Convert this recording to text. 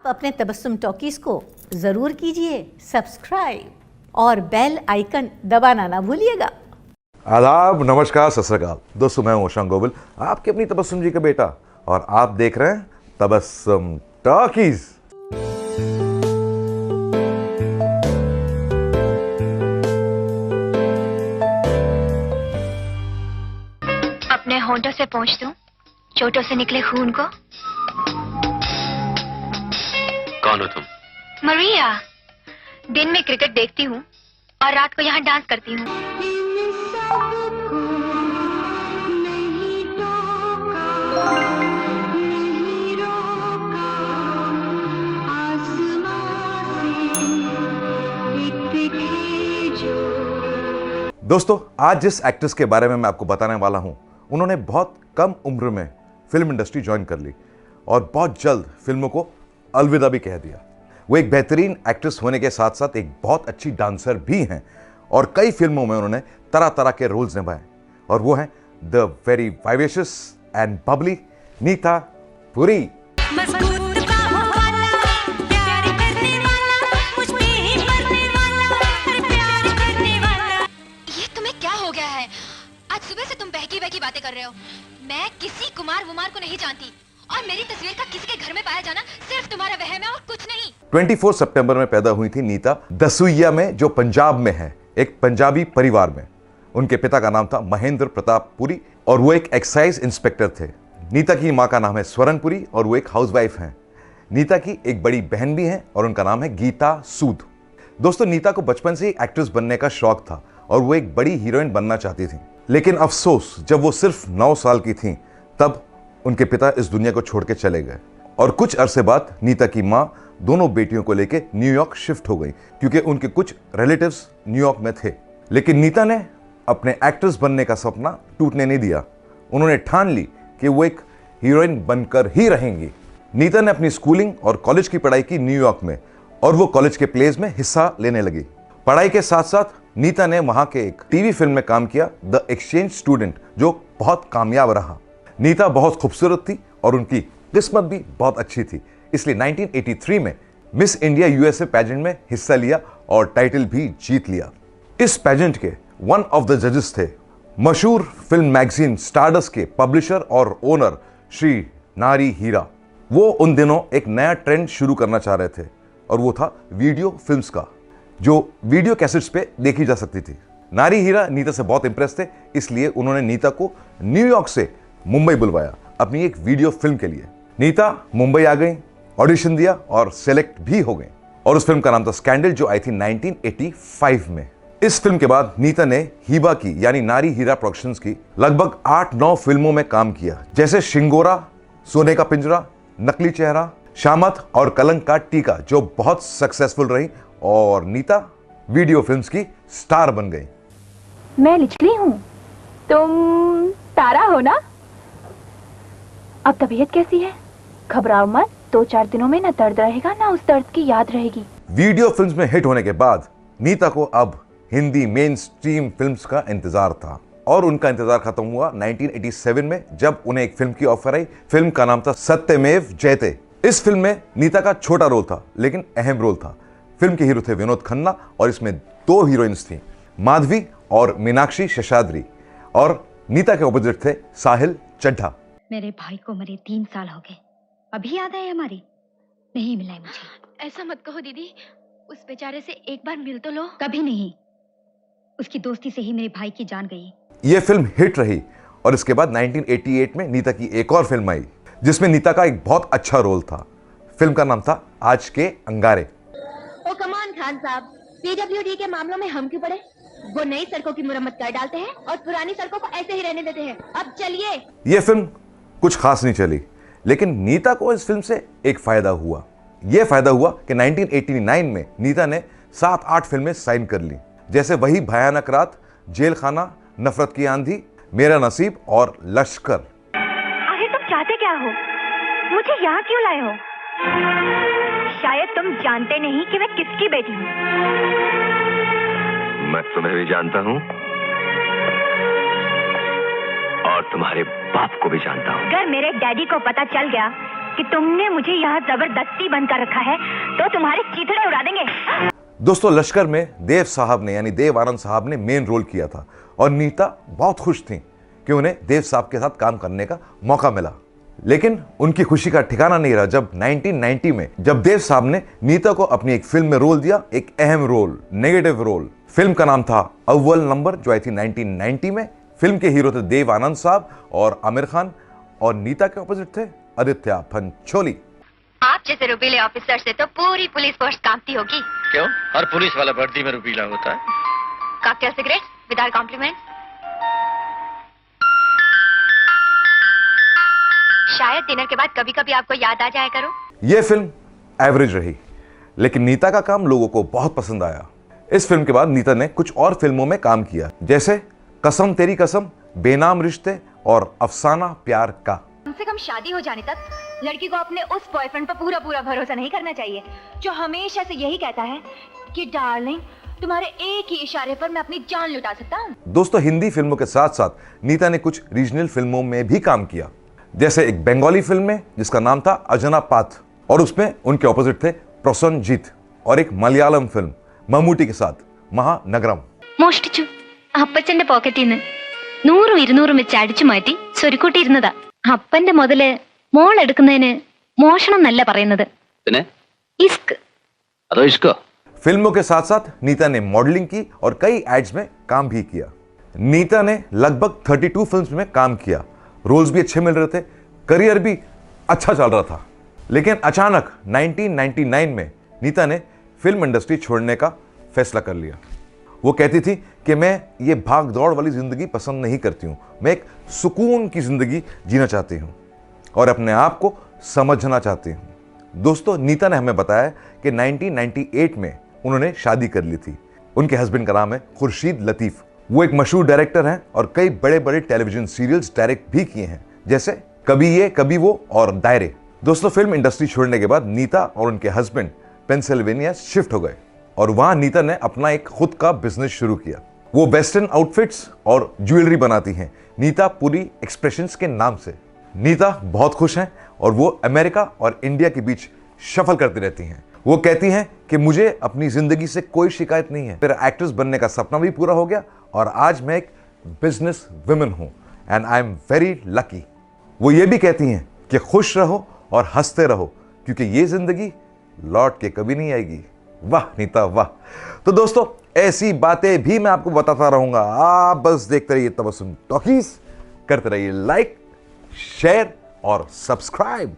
अपने तबस्सुम टॉकीज को जरूर कीजिए सब्सक्राइब और बेल आइकन दबाना ना भूलिएगा। आदाब, नमस्कार, सत श्री अकाल। दोस्तों, मैं हूं शशांक गोविल, आपके अपनी तबस्सुम जी का बेटा, और आप देख रहे हैं तबस्सुम टॉकीज। अपने होंठों से पोंछ दूं चोटों से निकले खून को। कौन हो तुम? मरिया। दिन में क्रिकेट देखती हूँ और रात को यहाँ डांस करती हूँ। दोस्तों, आज जिस एक्ट्रेस के बारे में मैं आपको बताने वाला हूं, उन्होंने बहुत कम उम्र में फिल्म इंडस्ट्री ज्वाइन कर ली और बहुत जल्द फिल्मों को अलविदा भी कह दिया। वो एक बेहतरीन एक्ट्रेस होने के साथ साथ एक बहुत अच्छी डांसर भी हैं और कई फिल्मों में उन्होंने तरह तरह के रोल्स निभाए, और वो हैं the very vivacious and bubbly Neeta Puri. सुबह से तुम बहकी बहकी बातें कर रहे हो। मैं किसी कुमार वुमार को नहीं जानती और मेरी तस्वीर का किसी के घर में पाया जाना सिर्फ तुम्हारा वहम है और कुछ नहीं। 24 सितंबर में पैदा हुई थी नीता दसूइया में, जो पंजाब में है, एक पंजाबी परिवार में। उनके पिता का नाम था महेंद्र प्रताप पुरी और वो एक एक्साइज इंस्पेक्टर थे। नीता की माँ का नाम है स्वर्ण पुरी और वो एक हाउसवाइफ हैं। नीता की एक बड़ी बहन भी है और उनका नाम है गीता सूद। दोस्तों, नीता को बचपन से ही एक्ट्रेस बनने का शौक था और वो एक बड़ी हीरोइन बनना चाहती थी, लेकिन अफसोस, जब वो सिर्फ 9 साल की थीं, तब उनके पिता इस दुनिया को छोड़ के चले गए और कुछ अरसे बाद नीता की माँ दोनों बेटियों को लेकर न्यूयॉर्क शिफ्ट हो गई, क्योंकि उनके कुछ रिलेटिव्स न्यूयॉर्क में थे। लेकिन नीता ने अपने एक्ट्रेस बनने का सपना टूटने नहीं दिया। उन्होंने ठान ली कि वो एक हीरोइन बनकर ही रहेंगी। नीता ने अपनी स्कूलिंग और कॉलेज की पढ़ाई की न्यूयॉर्क में और वो कॉलेज के प्लेज में हिस्सा लेने लगी। पढ़ाई के साथ साथ नीता ने वहां के एक टीवी फिल्म में काम किया, द एक्सचेंज स्टूडेंट, जो बहुत कामयाब रहा। नीता बहुत खूबसूरत थी और उनकी किस्मत भी बहुत अच्छी थी, इसलिए 1983 में मिस इंडिया यूएसए पैजेंट में हिस्सा लिया और टाइटल भी जीत लिया। इस पैजेंट के वन ऑफ द जजेस थे मशहूर फिल्म मैगजीन स्टारडस्ट के पब्लिशर और ओनर श्री नारी हीरा। वो उन दिनों एक नया ट्रेंड शुरू करना चाह रहे थे और वो था वीडियो फिल्म्स का, जो वीडियो कैसेट्स पे देखी जा सकती थी। नारी हीरा नीता से बहुत इंप्रेस थे, इसलिए उन्होंने नीता को न्यूयॉर्क से मुंबई बुलवाया अपनी एक वीडियो फिल्म के लिए। नीता मुंबई आ गई, ऑडिशन दिया और सेलेक्ट भी हो गई, और उस फिल्म का नाम था स्कैंडल, जो आई थी 1985 में। इस फिल्म के बाद नीता ने हीबा की यानी नारी हीरा प्रोडक्शंस की लगभग 8-9 फिल्मों में काम किया, जैसे शिंगोरा, सोने का पिंजरा, नकली चेहरा, शामत और कलंक का टीका, जो बहुत सक्सेसफुल रही और नीता वीडियो फिल्म्स की स्टार बन गई। मैं लिचली हूँ, तुम तारा हो ना? अब तबीयत कैसी है? घबराओ मत, 2-4 दिनों में ना दर्द रहेगा ना उस दर्द की याद रहेगी। वीडियो फिल्म्स में हिट होने के बाद नीता को अब हिंदी मेन स्ट्रीम फिल्म्स का इंतजार था, और उनका इंतजार खत्म हुआ 1987 में, जब उन्हें एक फिल्म की ऑफर आई। फिल्म का नाम था सत्यमेव जयते। इस फिल्म में नीता का छोटा रोल था, लेकिन अहम रोल था। फिल्म के हीरो थे विनोद खन्ना और इसमें 2 हीरोइंस थी, माधवी और मीनाक्षी शेषाद्री, और नीता के ऑपोजिट थे साहिल चड्ढा। मेरे भाई को मरे 3 साल हो गए, अभी याद है हमारी? नहीं मिला है मुझे। ऐसा मत कहो दीदी, उस बेचारे से एक बार मिल तो लो। कभी नहीं, उसकी दोस्ती से ही मेरे भाई की जान गई। यह फिल्म हिट रही और इसके बाद 1988 में नीता की एक और फिल्म आई, जिसमें नीता का एक बहुत अच्छा रोल था। फिल्म का नाम था आज के अंगारे। ओ कमान खान साहब, पीडब्ल्यूडी के मामलों में हम क्यों पड़े? वो नई सड़कों की मुरम्मत कर डालते हैं और पुरानी सड़कों को ऐसे ही रहने देते हैं। अब चलिए। यह फिल्म कुछ खास नहीं चली, लेकिन नीता को इस फिल्म से एक फायदा हुआ। यह फायदा हुआ कि 1989 में नीता ने 7-8 फिल्में साइन कर ली, जैसे वही भयानक रात, जेल खाना, नफरत की आंधी, मेरा नसीब और लश्कर। आखिर तुम चाहते क्या हो? मुझे यहाँ क्यों लाए हो? शायद तुम जानते नहीं कि मैं किसकी बेटी हूँ। मैं तुम्हें भी जानता हूँ और तुम्हारे बाप को भी जानता हूँ। अगर मेरे डैडी को पता चल गया कि तुमने मुझे यहाँ जबरदस्ती बंद कर रखा है तो तुम्हारे चीथड़े उड़ा देंगे। दोस्तों, लश्कर में देव साहब ने यानी देव आनंद साहब ने मेन रोल किया था और नीता बहुत खुश थी कि उन्हें देव साहब के साथ काम करने का मौका मिला। लेकिन उनकी खुशी का ठिकाना नहीं रहा जब 1990 में जब देव साहब ने नीता को अपनी एक फिल्म में रोल दिया, एक अहम रोल, नेगेटिव रोल। फिल्म का नाम था अव्वल नंबर, जो आई थी 1990 में। फिल्म के हीरो थे देव आनंद साहब और आमिर खान, और नीता के ऑपोजिट थे आदित्य पंचोली। आप जैसे रुपीले ऑफिसर से तो पूरी पुलिस फोर्स कांपती होगी। क्यों? हर पुलिस वाला वर्दी में रुपीला होता है। Cocktail cigarette without compliment. शायद डिनर के बाद कभी कभी आपको याद आ जाया करो। यह फिल्म एवरेज रही, लेकिन नीता का काम लोगों को बहुत पसंद आया। इस फिल्म के बाद नीता ने कुछ और फिल्मों में काम किया, जैसे कसम तेरी कसम, बेनाम रिश्ते और अफसाना प्यार का। कम से कम शादी हो जाने तक लड़की को अपने उस बॉयफ्रेंड पर पूरा पूरा भरोसा नहीं करना चाहिए जो हमेशा से यही कहता है कि डार्लिंग, तुम्हारे एक ही इशारे पर मैं अपनी जान लुटा सकता हूँ। दोस्तों, हिंदी फिल्मों के साथ साथ नीता ने कुछ रीजनल फिल्मों में भी काम किया, जैसे एक बंगाली फिल्म में जिसका नाम था अजना पाथ, और उसमें उनके ऑपोजिट थे प्रसन्नजीत, और एक मलयालम फिल्म मम्मूटी के साथ महानगरम। മോഷ്ടിച്ചു അപ്പച്ചന്റെ പോക്കറ്റിൽ നിന്ന് 100-200 വെച്ച് അടിച്ചു മാറ്റി സ്വരുക്കൂട്ടിയിരുന്നതാ. അപ്പന്റെ മുതല് മോൾ എടുക്കുന്നതിന് മോഷണം എന്നല്ല പറയുന്നത്, പിന്നെ ഇസ്ക്. അതോ ഇഷ്കോ? फिल्मों के साथ साथ नीता ने मॉडलिंग की और कई एड्स में काम भी किया। नीता ने लगभग 32 फिल्म्स में काम किया, रोल्स भी अच्छे मिल रहे थे, करियर भी अच्छा चल रहा था। लेकिन अचानक 1999 में नीता ने फिल्म इंडस्ट्री छोड़ने का फैसला कर लिया। वो कहती थी कि मैं ये भाग दौड़ वाली जिंदगी पसंद नहीं करती हूँ, मैं एक सुकून की जिंदगी जीना चाहती हूँ और अपने आप को समझना चाहती हूँ। दोस्तों, नीता ने हमें बताया कि 1998 में उन्होंने शादी कर ली थी। उनके हस्बैंड का नाम है खुर्शीद लतीफ। वो एक मशहूर डायरेक्टर हैं और कई बड़े बड़े टेलीविजन सीरियल्स डायरेक्ट भी किए हैं, जैसे कभी ये कभी वो और दायरे। दोस्तों, फिल्म इंडस्ट्री छोड़ने के बाद नीता और उनके हस्बैंड पेंसिल्वेनिया शिफ्ट हो गए और वहां नीता ने अपना एक खुद का बिजनेस शुरू किया। वो वेस्टर्न आउटफिट्स और ज्वेलरी बनाती हैं, नीता पूरी एक्सप्रेशंस के नाम से। नीता बहुत खुश हैं और वो अमेरिका और इंडिया के बीच शफल करती रहती हैं। वो कहती हैं कि मुझे अपनी जिंदगी से कोई शिकायत नहीं है, मेरा एक्ट्रेस बनने का सपना भी पूरा हो गया और आज मैं एक बिजनेस वुमेन हूं and I am very lucky. वो ये भी कहती हैं कि खुश रहो और हंसते रहो क्योंकि ये जिंदगी लौट के कभी नहीं आएगी। वाह नीता वाह। तो दोस्तों, ऐसी बातें भी मैं आपको बताता रहूंगा, आप बस देखते रहिए तबस्सुम टॉकीज, करते रहिए लाइक, शेयर और सब्सक्राइब।